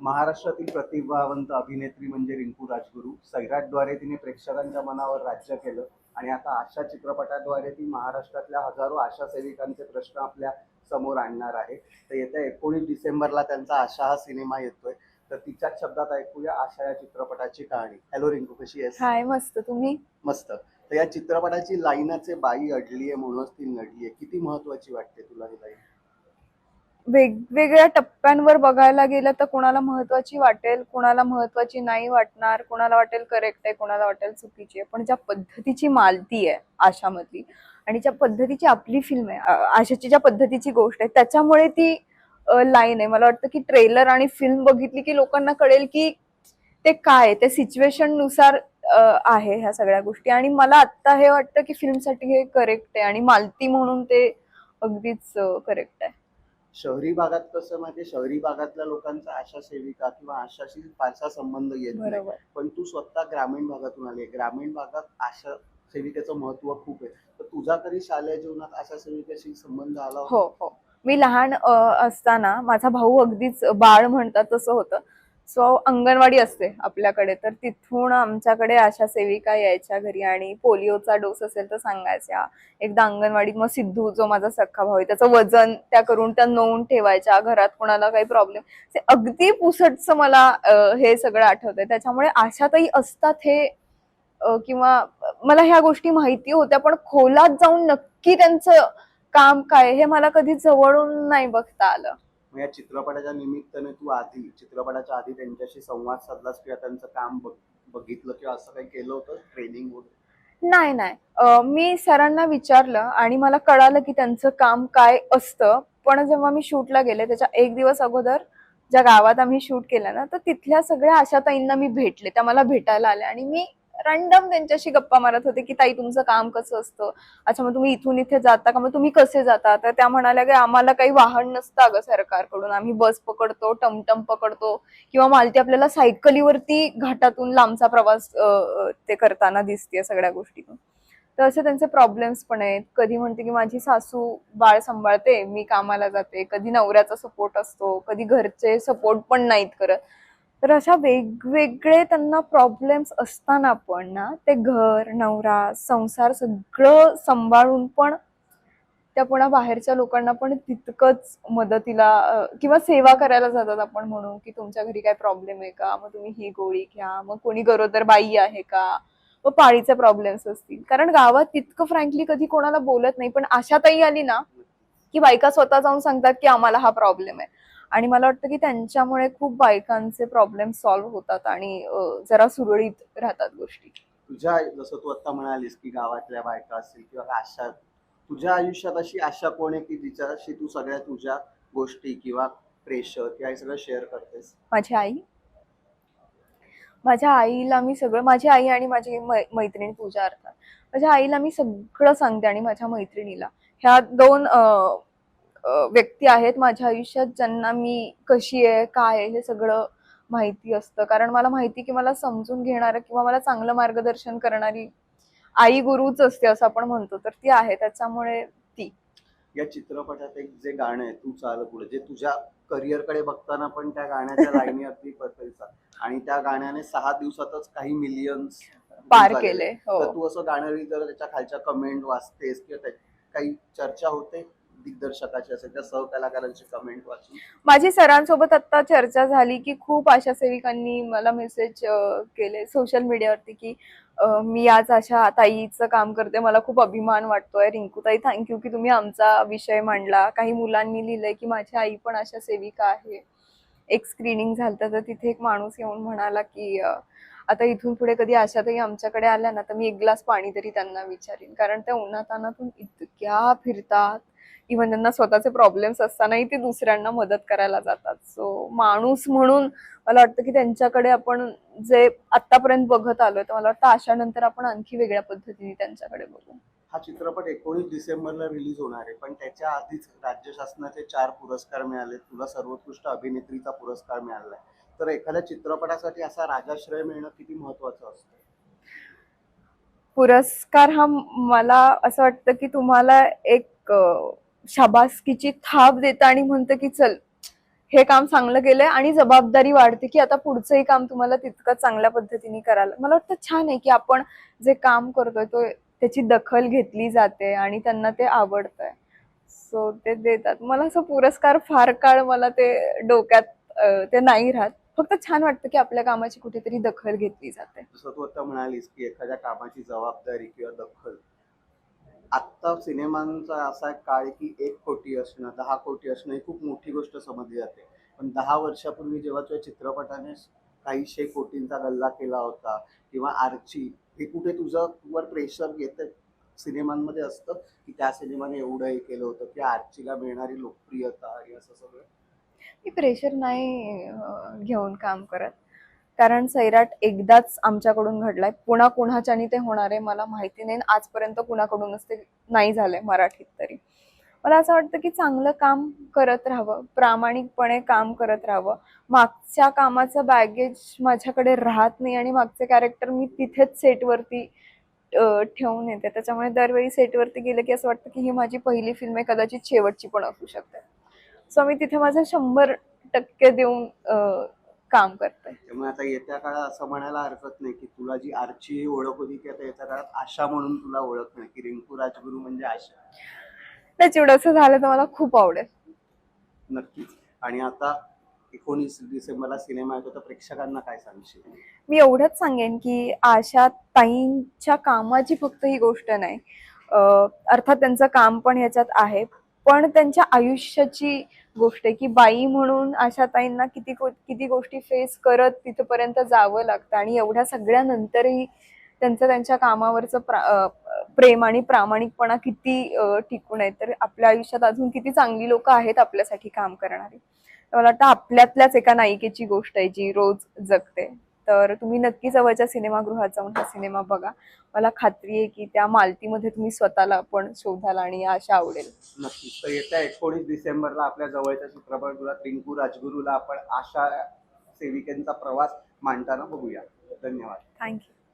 महाराष्ट्रातील प्रतिभावंत अभिनेत्री म्हणजे रिंकू राजगुरू. सैराटद्वारे तिने प्रेक्षकांच्या मनावर राज्य केलं आणि आता आशा चित्रपटाद्वारे ती महाराष्ट्रातल्या हजारो आशा सेविकांचे प्रश्न आपल्या समोर आणणार आहे. तर येत्या 19 डिसेंबरला त्यांचा आशा हा सिनेमा येतोय. तर तिच्याच शब्दात ऐकूया आशा या चित्रपटाची कहाणी. हॅलो रिंकू, कशी आहेस? हाय, मस्त. तुम्ही? मस्त. तर या चित्रपटाची लाईनाचे बाई अडलीये म्हणूनच ती नडलीये, किती महत्वाची वाटते तुला ही लाईन? वेगवेगळ्या टप्प्यांवर बघायला गेलं तर कोणाला महत्वाची वाटेल, कोणाला महत्वाची नाही वाटणार, कोणाला वाटेल करेक्ट आहे, कोणाला वाटेल चुकीची आहे. पण ज्या पद्धतीची मालती आहे आशामधली आणि ज्या पद्धतीची आपली फिल्म आहे, आशाची ज्या पद्धतीची गोष्ट आहे, त्याच्यामुळे ती लाईन आहे. मला वाटतं की ट्रेलर आणि फिल्म बघितली की लोकांना कळेल की ते काय ते सिच्युएशन नुसार आहे ह्या सगळ्या गोष्टी. आणि मला आता हे वाटतं की फिल्मसाठी हे करेक्ट आहे आणि मालती म्हणून ते अगदीच करेक्ट आहे. शहरी भागात कसं माहितीये, शहरी भागातल्या लोकांचा आशा सेविका किंवा आशाशी फारसा संबंध येत नाही. बरोबर. पण तू स्वतः ग्रामीण भागातून आली. ग्रामीण भागात आशा सेविकेचं महत्व खूप आहे. तर तुझा कधी शालेय जीवनात आशा सेविकेशी संबंध आला होता? हो हो. मी लहान असताना माझा भाऊ अगदीच बाळ म्हणतात तसं होतं. सो अंगणवाडी असते आपल्याकडे, तर तिथून आमच्याकडे आशा सेविका यायच्या घरी आणि पोलिओचा डोस असेल तर सांगायच्या. एकदा अंगणवाडीत मग सिद्धू जो माझा सख्खा भाऊ आहे त्याचं वजन त्या करून त्या नोंद ठेवायच्या. घरात कोणाला काही प्रॉब्लेम, ते अगदी पुसटचं मला हे सगळं आठवतंय. त्याच्यामुळे आशाताई असतात हे किंवा मला ह्या गोष्टी माहिती होत्या, पण खोलात जाऊन नक्की त्यांचं काम काय हे मला कधी जवळून नाही बघता आलं. मग या चित्रपटाच्या निमित्ताने तू चित्रपटाच्या आधी त्यांच्याशी संवाद साधलास किंवा त्यांचं काम बघितलं किंवा असं काही केलं होतं, ट्रेनिंग वगैरे? नाही नाही. मी सरांना विचारलं आणि मला कळालं की त्यांचं काम काय असतं. पण जेव्हा मी शूटला गेले त्याच्या एक दिवस अगोदर ज्या गावात आम्ही शूट केलं ना, तर तिथल्या सगळ्या आशाताईंना मी भेटले. त्या मला भेटायला आल्या आणि मी रँडम त्यांच्याशी गप्पा मारत होते की ताई तुमचं काम कसं असतं, अच्छा मग तुम्ही इथून इथे जाता का, मग तुम्ही कसे जाता. तर त्या म्हणाल्या की आम्हाला काही वाहन नसतं अगं सरकारकडून, आम्ही बस पकडतो, टमटम पकडतो किंवा मालती आपल्याला सायकलीवरती घाटातून लांबचा प्रवास ते करताना दिसते सगळ्या गोष्टीतून. तर असे त्यांचे प्रॉब्लेम्स पण आहेत. कधी म्हणते की माझी सासू बाळ सांभाळते, मी कामाला जाते. कधी नवऱ्याचा सपोर्ट असतो, कधी घरचे सपोर्ट पण नाहीत करत. तर अशा वेगवेगळे त्यांना प्रॉब्लेम्स असताना पण ना, ते घर, नवरा, संसार सगळं सांभाळून पण त्या पुन्हा बाहेरच्या लोकांना पण तितकंच मदतीला किंवा सेवा करायला जातात. आपण म्हणू की तुमच्या घरी काय प्रॉब्लेम आहे का, मग तुम्ही ही गोळी घ्या, मग कोणी गरोदर बाई आहे का, मग पाळीचे प्रॉब्लेम्स असतील. कारण गावात तितकं फ्रँकली कधी कोणाला बोलत नाही, पण आशाताई आली ना की बायका स्वतः जाऊन सांगतात की आम्हाला हा प्रॉब्लेम आहे. आणि मला वाटतं की त्यांच्यामुळे खूप बायकांचे प्रॉब्लेम सॉल्व्ह होतात आणि जरा सुरळीत राहतात गोष्टी. तुझ्या जसं तू आता म्हणालीस की गावातल्या बायका असतील किंवा आशा, तुझ्या आयुष्यात अशी आशा कोण आहे की जिच्याशी तू सगळ्या तुझ्या गोष्टी किंवा प्रेशर किंवा हे सगळं शेअर करतेस? माझी आई. माझ्या आईला मी सगळं, माझी आई आणि माझी मैत्रीण पूजा अर्थात, माझ्या आईला मी सगळं सांगते आणि माझ्या मैत्रिणीला. ह्या दोन व्यक्ती आहेत माझ्या आयुष्यात ज्यांना मी कशी आहे काय आहे हे सगळं माहिती असतं. कारण मला माहिती की मला समजून घेणारं किंवा मला चांगलं मार्गदर्शन करणारी आई गुरुच असते असं आपण म्हणतो, तर ती आहे. त्याच्यामुळे ती. या चित्रपटात एक जे गाणं आहे तू चाल पुढे, जे तुझ्या करिअरकडे बघताना पण त्या गाण्याच्या लाईनी अगदी पसरतात आणि त्या गाण्याने 6 दिवसातच काही मिलियन्स पार केले. हो. तर तू असं गाणं जर त्याच्या खालच्या कमेंट वाचतेस किंवा काही चर्चा होते दिग्दर्शकाची असेल त्या सहकलाकारांची कमेंट वाचून? माझी सरांसोबत आता चर्चा झाली की खूप आशा सेविकांनी मला मेसेज केले सोशल मीडियावरती की मी आज अशा ताईचं काम करते, मला खूप अभिमान वाटतोय. रिंकू ताई, थँक्यू की तुम्ही आमचा विषय मांडला. काही मुलांनी लिहिलंय की माझी आई पण आशा सेविका आहे. एक स्क्रीनिंग झालं तर तिथे एक माणूस येऊन म्हणाला की आता इथून पुढे कधी आशाताई आमच्याकडे आल्या ना तर मी एक ग्लास पाणी तरी त्यांना विचारीन, कारण त्या उन्हातानातून इतक्या फिरतात. इव्हन त्यांना स्वतःचे प्रॉब्लेम्स असतानाही ते दुसऱ्यांना मदत करायला जातात. सो माणूस म्हणून मला वाटतं की त्यांच्याकडे आपण जे आतापर्यंत बघत आलोय, तर मला वाटतं आशानंतर आपण आणखी वेगळ्या पद्धतीने त्यांच्याकडे बघू. हा चित्रपट 19 डिसेंबरला रिलीज होणार आहे, पण त्याच्या आधीच राज्य शासनाचे 4 पुरस्कार मिळाले. तुला सर्वोत्कृष्ट अभिनेत्रीचा पुरस्कार मिळालाय. तर एखाद्या चित्रपटासाठी असा राजाश्रय मिळणं किती महत्वाचं असतं? पुरस्कार हा मला असं वाटतं की तुम्हाला एक शाबासकीची थाप देतं आणि म्हणतं की चल हे काम चांगलं केलंय आणि जबाबदारी वाढते की आता पुढचंही काम तुम्हाला तितकं चांगल्या पद्धतीने करायला. मला वाटतं छान आहे की आपण जे काम करतोय तो त्याची दखल घेतली जाते आणि त्यांना ते आवडतंय, सो ते देतात. मला असं पुरस्कार फार काळ मला ते डोक्यात ते नाही राहत. फक्त छान वाटतं की आपल्या कामाची कुठेतरी दखल घेतली जाते. जसं तू आता म्हणालीस की एखाद्या कामाची जबाबदारी किंवा दखल, आत्ता सिनेमांचा असा एक काळ आहे की 1 कोटी असणं, 10 कोटी असणं ही खूप मोठी गोष्ट समजली जाते. पण 10 वर्षापूर्वी जेव्हा तुझ्या चित्रपटाने काही 100 कोटींचा गल्ला केला होता किंवा आर्ची, हे कुठे तुझ्यावर प्रेशर येतं सिनेमांमध्ये असतं की त्या सिनेमाने एवढं हे केलं होतं की आर्चीला मिळणारी लोकप्रियता आणि असं सगळं? मी प्रेशर नाही घेऊन काम करत, कारण सैराट एकदाच आमच्याकडून घडलाय. पुन्हा कुणाच्यानी ते होणार आहे मला माहिती नाही. आजपर्यंत कुणाकडूनच ते नाही झालंय मराठीत तरी. मला असं वाटतं की चांगलं काम करत राहावं, प्रामाणिकपणे काम करत राहावं. मागच्या कामाचं बॅगेज माझ्याकडे राहत नाही आणि मागचे कॅरेक्टर मी तिथेच सेटवरती ठेवून येते. त्याच्यामुळे दरवेळी सेटवरती गेलं की असं वाटतं की ही माझी पहिली फिल्म आहे, कदाचित शेवटची पण असू शकते. सो मी तिथे माझं 100% देऊन काम करते. त्यामुळे आता येत्या काळात असं म्हणायला हरकत नाही की तुला जी आर्ची ओळख होती की आता येत्या काळात आशा म्हणून तुला ओळख नाही, की रिंकू राजगुरू म्हणजे आशा. त्याची असं झालं तर मला खूप आवडेल. नक्कीच. आणि आता 19 डिसेंबरला सिनेमा येतो, तर प्रेक्षकांना काय सांगशील? मी एवढंच सांगेन की आशा ताईंच्या कामाची फक्त ही गोष्ट नाही, अर्थात त्यांचं काम पण ह्याच्यात आहे, पण त्यांच्या आयुष्याची गोष्ट आहे की बाई म्हणून आशा ताईंना किती किती गोष्टी फेस करत तिथपर्यंत जावं लागतं आणि एवढ्या सगळ्यानंतरही त्यांचं त्यांच्या कामावरचं प्रेम आणि प्रामाणिकपणा किती टिकून आहे. तर आपल्या आयुष्यात अजून किती चांगली लोक आहेत आपल्यासाठी काम करणारी. तर मला वाटतं आपल्यातल्याच एका नायिकेची गोष्ट आहे जी रोज जगते. तर तुम्ही नक्की जवळच्या सिनेमागृहात जाऊन हा सिनेमा बघा. मला खात्री आहे की त्या मालतीमध्ये तुम्ही स्वतःला पण शोधाल आणि आशा आवडेल. नक्कीच. तर येत्या 19 डिसेंबरला आपल्या जवळच्या चित्रपटगृहात रिंकू राजगुरूला आपण आशा सेविकेंचा प्रवास मांडताना बघूया. धन्यवाद. थँक्यू.